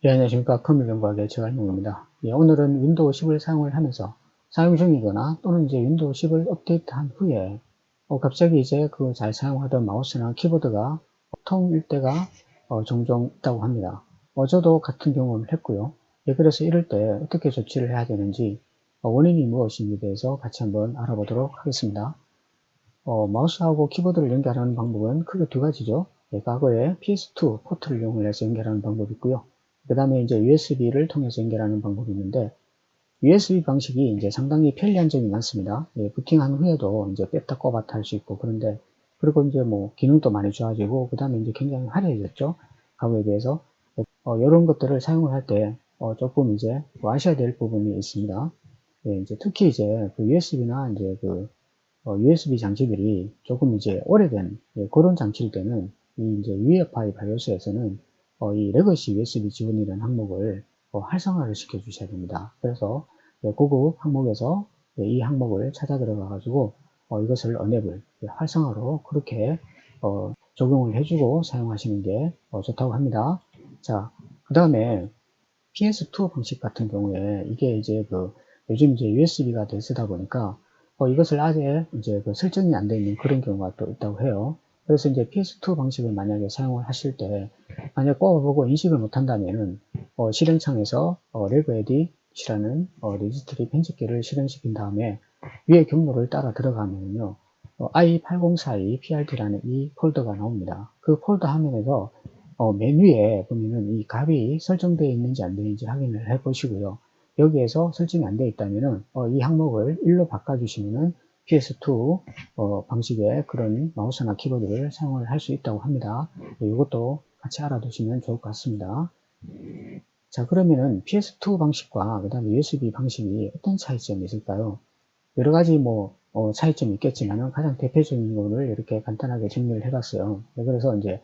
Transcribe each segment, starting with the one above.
예, 안녕하십니까. 컴퓨터공부학의 제갈용입니다. 예, 오늘은 윈도우 10을 사용을 하면서 사용 중이거나 또는 이제 윈도우 10을 업데이트한 후에 갑자기 이제 그 잘 사용하던 마우스나 키보드가 통일 때가 종종 있다고 합니다. 저도 같은 경험을 했고요. 예, 그래서 이럴 때 어떻게 조치를 해야 되는지 원인이 무엇인지에 대해서 같이 한번 알아보도록 하겠습니다. 마우스하고 키보드를 연결하는 방법은 크게 두 가지죠. 예, 과거에 PS2 포트를 이용해서 연결하는 방법이 있고요. 그 다음에 이제 USB를 통해서 연결하는 방법이 있는데, USB 방식이 이제 상당히 편리한 점이 많습니다. 예, 부팅한 후에도 이제 뺐다 꼽았다 할 수 있고, 그런데, 그리고 이제 뭐, 기능도 많이 좋아지고, 그 다음에 이제 굉장히 화려해졌죠. 과거에 비해서. 이런 것들을 사용을 할 때, 조금 이제 뭐 아셔야 될 부분이 있습니다. 예, 이제 특히 이제 그 USB나 이제 그 USB 장치들이 조금 이제 오래된 그런 장치일 때는 이 이제 UEFI 바이오스에서는 이 레거시 USB 지원이라는 항목을 활성화를 시켜 주셔야 됩니다. 그래서 고급 항목에서 이 항목을 찾아 들어가 가지고 이것을 enable 활성화로 그렇게 적용을 해주고 사용하시는 게 좋다고 합니다. 자, 그 다음에 PS2 방식 같은 경우에 이게 이제 그 요즘 이제 USB가 대세다 보니까 이것을 아예 이제 그 설정이 안 되어 있는 그런 경우가 또 있다고 해요. 그래서 이제 PS2 방식을 만약에 사용을 하실 때 만약 꼽아보고 인식을 못한다면은 실행창에서 regedit이라는 레지스트리 편집기를 실행시킨 다음에 위에 경로를 따라 들어가면요 i8042 PRT라는 이 폴더가 나옵니다. 그 폴더 화면에서 맨 위에 보면은 이 값이 설정되어 있는지 안 되는지 확인을 해 보시고요. 여기에서 설정이 안 되어 있다면은 이 항목을 1로 바꿔주시면은 PS2 방식의 그런 마우스나 키보드를 사용을 할 수 있다고 합니다. 이것도 같이 알아두시면 좋을 것 같습니다. 자, 그러면은 PS2 방식과 그 다음에 USB 방식이 어떤 차이점이 있을까요? 여러 가지 뭐 차이점이 있겠지만 가장 대표적인 거를 이렇게 간단하게 정리를 해봤어요. 그래서 이제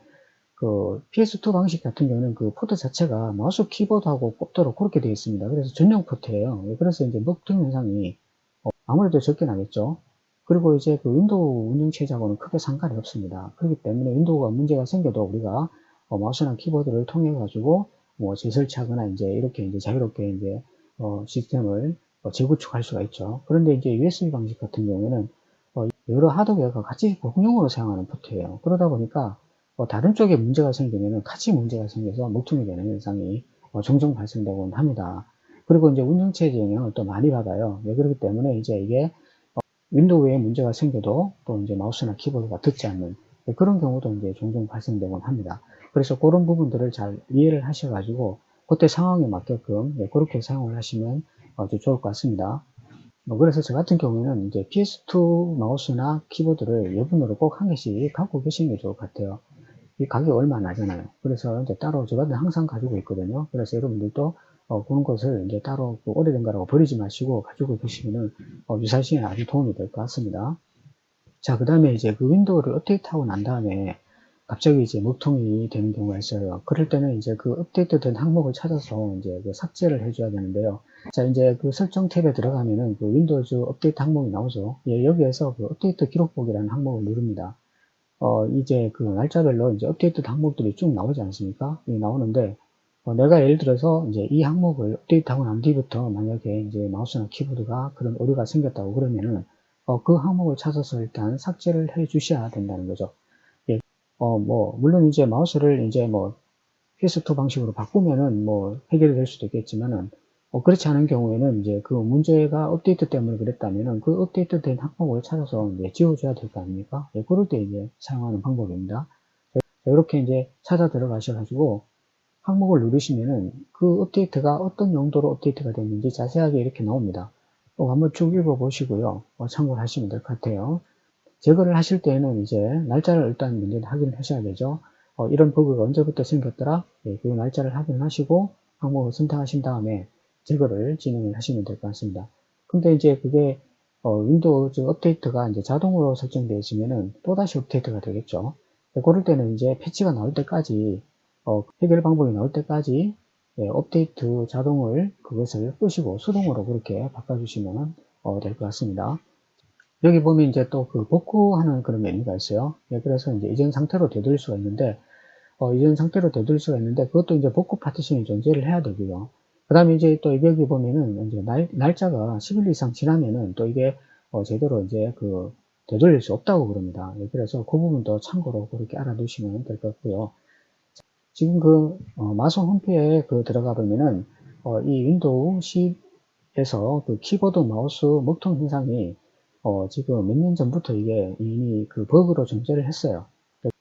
그 PS2 방식 같은 경우는 그 포트 자체가 마우스 키보드하고 꼽도록 그렇게 되어 있습니다. 그래서 전용 포트예요. 그래서 이제 먹통 현상이 아무래도 적게 나겠죠. 그리고 이제 그 윈도우 운영체제하고는 크게 상관이 없습니다. 그렇기 때문에 윈도우가 문제가 생겨도 우리가 마우스나 키보드를 통해 가지고 뭐 재설치하거나 이제 이렇게 이제 자유롭게 이제 시스템을 재구축할 수가 있죠. 그런데 이제 USB 방식 같은 경우에는 여러 하드웨어가 같이 공용으로 사용하는 포트예요. 그러다 보니까 다른 쪽에 문제가 생기면 같이 문제가 생겨서 먹통이 되는 현상이 종종 발생되곤 합니다. 그리고 이제 운영체제 영향을 또 많이 받아요. 네, 그렇기 때문에 이제 이게 윈도우에 문제가 생겨도 또 이제 마우스나 키보드가 듣지 않는 그런 경우도 이제 종종 발생되곤 합니다. 그래서 그런 부분들을 잘 이해를 하셔가지고 그때 상황에 맞게끔 그렇게 사용을 하시면 아주 좋을 것 같습니다. 그래서 저 같은 경우에는 이제 PS2 마우스나 키보드를 여분으로 꼭 한 개씩 갖고 계시는 게 좋을 것 같아요. 이 가격이 얼마 나잖아요. 그래서 이제 따로 저도 항상 가지고 있거든요. 그래서 여러분들도 그런 것을 이제 따로 그 오래된 거라고 버리지 마시고 가지고 계시면은 유사시에 아주 도움이 될 것 같습니다. 자, 그 다음에 이제 그 윈도우를 업데이트하고 난 다음에 갑자기 이제 먹통이 되는 경우가 있어요. 그럴 때는 이제 그 업데이트된 항목을 찾아서 이제 그 삭제를 해줘야 되는데요. 자, 이제 그 설정 탭에 들어가면은 그 윈도우즈 업데이트 항목이 나오죠. 예, 여기에서 그 업데이트 기록보기라는 항목을 누릅니다. 이제 그 날짜별로 이제 업데이트 항목들이 쭉 나오지 않습니까? 나오는데, 내가 예를 들어서 이제 이 항목을 업데이트하고 난 뒤부터 만약에 이제 마우스나 키보드가 그런 오류가 생겼다고 그러면은, 그 항목을 찾아서 일단 삭제를 해 주셔야 된다는 거죠. 예, 물론 이제 마우스를 이제 뭐 PS2 방식으로 바꾸면은 뭐 해결이 될 수도 있겠지만은, 그렇지 않은 경우에는 이제 그 문제가 업데이트 때문에 그랬다면은 그 업데이트 된 항목을 찾아서 이제 지워줘야 될 거 아닙니까? 예, 그럴 때 이제 사용하는 방법입니다. 이렇게 이제 찾아 들어가셔가지고 항목을 누르시면은 그 업데이트가 어떤 용도로 업데이트가 됐는지 자세하게 이렇게 나옵니다. 꼭 한번 쭉 읽어보시고요. 참고를 하시면 될 것 같아요. 제거를 하실 때에는 이제 날짜를 일단 먼저 확인하셔야 되죠. 이런 버그가 언제부터 생겼더라? 예, 그 날짜를 확인하시고 항목을 선택하신 다음에 제거를 진행을 하시면 될 것 같습니다. 근데 이제 그게 윈도우 업데이트가 이제 자동으로 설정되어 있으면은 또다시 업데이트가 되겠죠. 그럴 때는 이제 패치가 나올 때까지 해결 방법이 나올 때까지 예, 업데이트 자동을 그것을 끄시고 수동으로 그렇게 바꿔주시면 될 것 같습니다. 여기 보면 이제 또 그 복구하는 그런 메뉴가 있어요. 예, 그래서 이제 이전 상태로 되돌릴 수가 있는데, 이전 상태로 되돌릴 수가 있는데, 그것도 이제 복구 파티션이 존재를 해야 되고요. 그 다음에 이제 또 여기 보면은 이제 날짜가 10일 이상 지나면은 또 이게 제대로 이제 되돌릴 수 없다고 그럽니다. 그래서 그 부분도 참고로 그렇게 알아두시면 될 것 같고요. 지금 마소 홈피에 들어가 보면은 이 윈도우 10에서 키보드 마우스 먹통 현상이 지금 몇 년 전부터 이게 이미 버그로 존재를 했어요.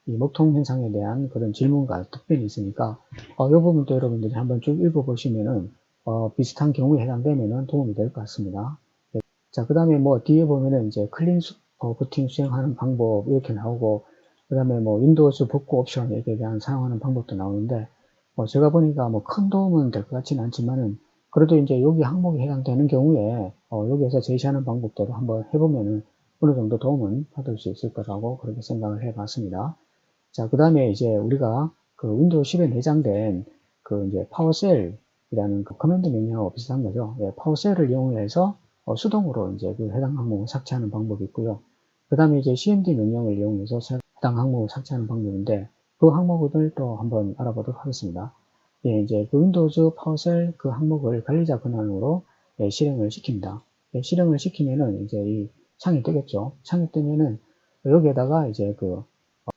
이 먹통 현상에 대한 그런 질문과 답변이 있으니까 이 부분도 여러분들이 한번 쭉 읽어보시면은 비슷한 경우에 해당되면은 도움이 될 것 같습니다. 네. 자, 그 다음에 뭐 뒤에 보면은 이제 클린 부팅 수행하는 방법 이렇게 나오고, 그 다음에 뭐 윈도우즈 복구 옵션 여기에 대한 사용하는 방법도 나오는데, 제가 보니까 뭐 큰 도움은 될 것 같지는 않지만은, 그래도 이제 여기 항목에 해당되는 경우에 여기에서 제시하는 방법대로 한번 해보면은 어느 정도 도움은 받을 수 있을 거라고 그렇게 생각을 해봤습니다. 자, 그 다음에 이제 우리가 윈도우 10에 내장된 이제 파워셀이라는 커맨드 명령하고 비슷한 거죠. 예, 파워셀을 이용해서 수동으로 이제 해당 항목을 삭제하는 방법이 있고요. 그 다음에 이제 cmd 명령을 이용해서 해당 항목을 삭제하는 방법인데, 그 항목을 또 한번 알아보도록 하겠습니다. 예, 이제 윈도우즈 파워셀 항목을 관리자 권한으로 실행을 시킵니다. 예, 실행을 시키면은 이제 이 창이 뜨겠죠. 창이 뜨면은 여기에다가 이제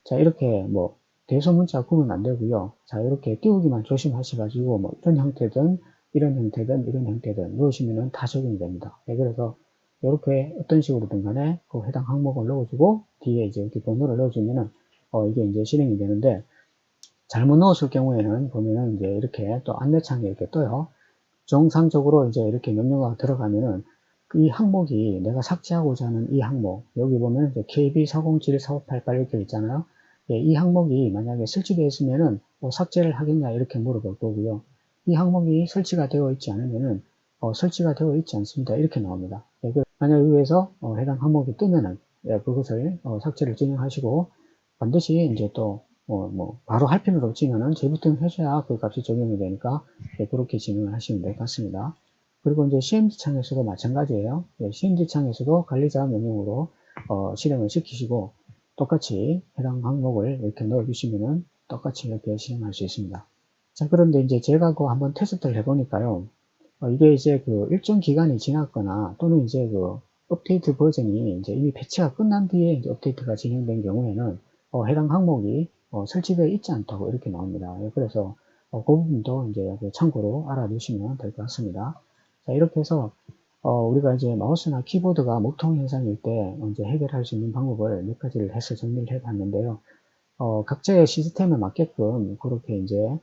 자, 이렇게 뭐 대소문자 구분 안 되고요. 자, 이렇게 띄우기만 조심하셔가지고 뭐 이런 형태든 이런 형태든 이런 형태든 넣으시면은 다 적용이 됩니다. 네, 그래서 이렇게 어떤 식으로든 간에 해당 항목을 넣어주고 뒤에 이제 이렇게 번호를 넣어주면은 이게 이제 실행이 되는데, 잘못 넣었을 경우에는 보면은 이제 이렇게 또 안내창이 이렇게 떠요. 정상적으로 이제 이렇게 명령어가 들어가면은 이 항목이 내가 삭제하고자 하는 이 항목, 여기 보면 이제 KB40714588 이렇게 있잖아요. 예, 이 항목이 만약에 설치되어 있으면은 삭제를 하겠냐 이렇게 물어볼 거고요. 이 항목이 설치가 되어 있지 않으면은 설치가 되어 있지 않습니다 이렇게 나옵니다. 예, 만약 여기에서 해당 항목이 뜨면은 예, 그것을 삭제를 진행하시고, 반드시 이제 또 바로 할 필요는 없지만은 재부팅 해줘야 그 값이 적용이 되니까 예, 그렇게 진행을 하시면 될 것 같습니다. 그리고 이제 CMD 창에서도 마찬가지예요. 예, CMD 창에서도 관리자 명령으로 실행을 시키시고, 똑같이 해당 항목을 이렇게 넣어주시면은 똑같이 이렇게 실행할 수 있습니다. 자, 그런데 이제 제가 한번 테스트를 해보니까요. 이게 이제 일정 기간이 지났거나 또는 이제 업데이트 버전이 이제 이미 패치가 끝난 뒤에 이제 업데이트가 진행된 경우에는 해당 항목이 설치되어 있지 않다고 이렇게 나옵니다. 예, 그래서 그 부분도 이제 참고로 알아두시면 될 것 같습니다. 자, 이렇게 해서 우리가 이제 마우스나 키보드가 먹통 현상일 때 이제 해결할 수 있는 방법을 몇 가지를 해서 정리를 해 봤는데요. 각자의 시스템에 맞게끔 그렇게 이제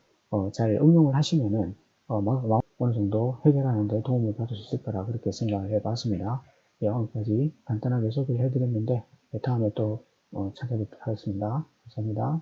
잘 응용을 하시면은 어느 정도 해결하는 데 도움을 받을 수 있을 거라 그렇게 생각을 해 봤습니다. 예, 오늘까지 간단하게 소개를 해 드렸는데 다음에 또 찾아뵙도록 하겠습니다. 감사합니다.